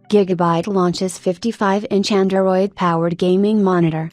Gigabyte launches 55-inch Android-powered gaming monitor.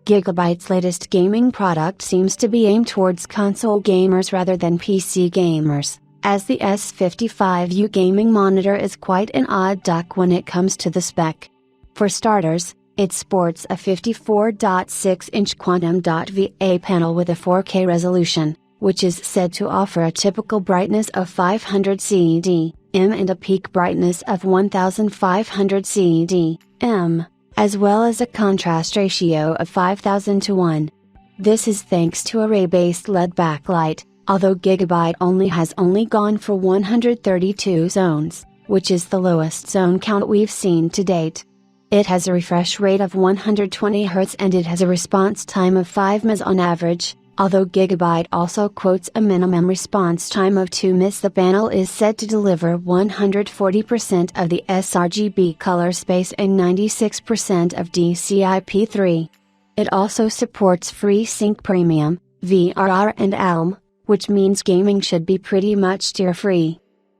Gigabyte's latest gaming product seems to be aimed towards console gamers rather than PC gamers, as the S55U gaming monitor is quite an odd duck when it comes to the spec. For starters, it sports a 54.6-inch Quantum.VA panel with a 4K resolution, which is said to offer a typical brightness of 500 CED/m and a peak brightness of 1500 CED/m, as well as a contrast ratio of 5000:1. This is thanks to array-based LED backlight, although Gigabyte has only gone for 132 zones, which is the lowest zone count we've seen to date. It has a refresh rate of 120 Hz and it has a response time of 5 ms on average, although Gigabyte also quotes a minimum response time of 2 ms. The panel is said to deliver 140% of the sRGB color space and 96% of DCI-P3. It also supports FreeSync Premium, VRR and ALM, which means gaming should be pretty much tear-free.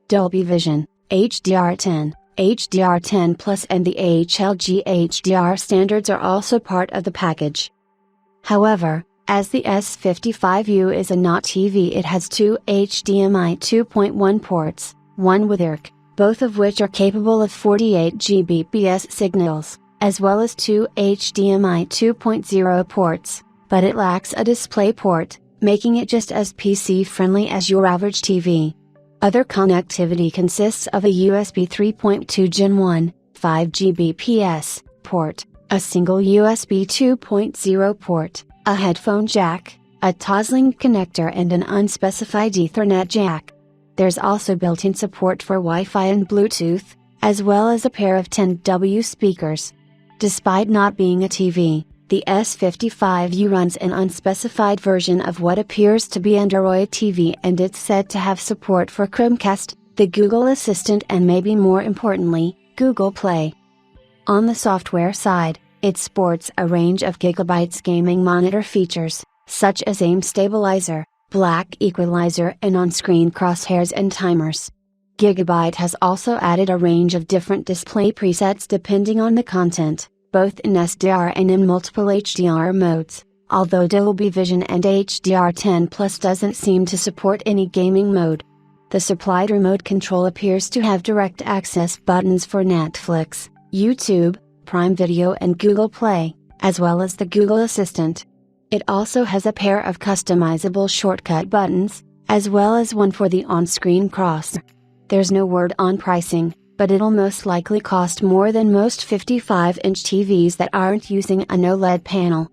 Dolby Vision, HDR10, HDR10 Plus and the HLG HDR standards are also part of the package. However, as the S55U is a not TV, it has two HDMI 2.1 ports, one with IRC, both of which are capable of 48 Gbps signals, as well as two HDMI 2.0 ports, but it lacks a display port, making it just as PC-friendly as your average TV. Other connectivity consists of a USB 3.2 Gen 1, 5 Gbps, port, a single USB 2.0 port, a headphone jack, a Toslink connector and an unspecified Ethernet jack. There's also built-in support for Wi-Fi and Bluetooth, as well as a pair of 10W speakers. Despite not being a TV, the S55U runs an unspecified version of what appears to be Android TV and it's said to have support for Chromecast, the Google Assistant and maybe more importantly, Google Play. On the software side, it sports a range of Gigabyte's gaming monitor features, such as aim stabilizer, black equalizer and on-screen crosshairs and timers. Gigabyte has also added a range of different display presets depending on the content, both in SDR and in multiple HDR modes, although Dolby Vision and HDR10 Plus doesn't seem to support any gaming mode. The supplied remote control appears to have direct access buttons for Netflix, YouTube, Prime Video and Google Play, as well as the Google Assistant. It also has a pair of customizable shortcut buttons, as well as one for the on-screen cross. There's no word on pricing, but it'll most likely cost more than most 55-inch TVs that aren't using an OLED panel.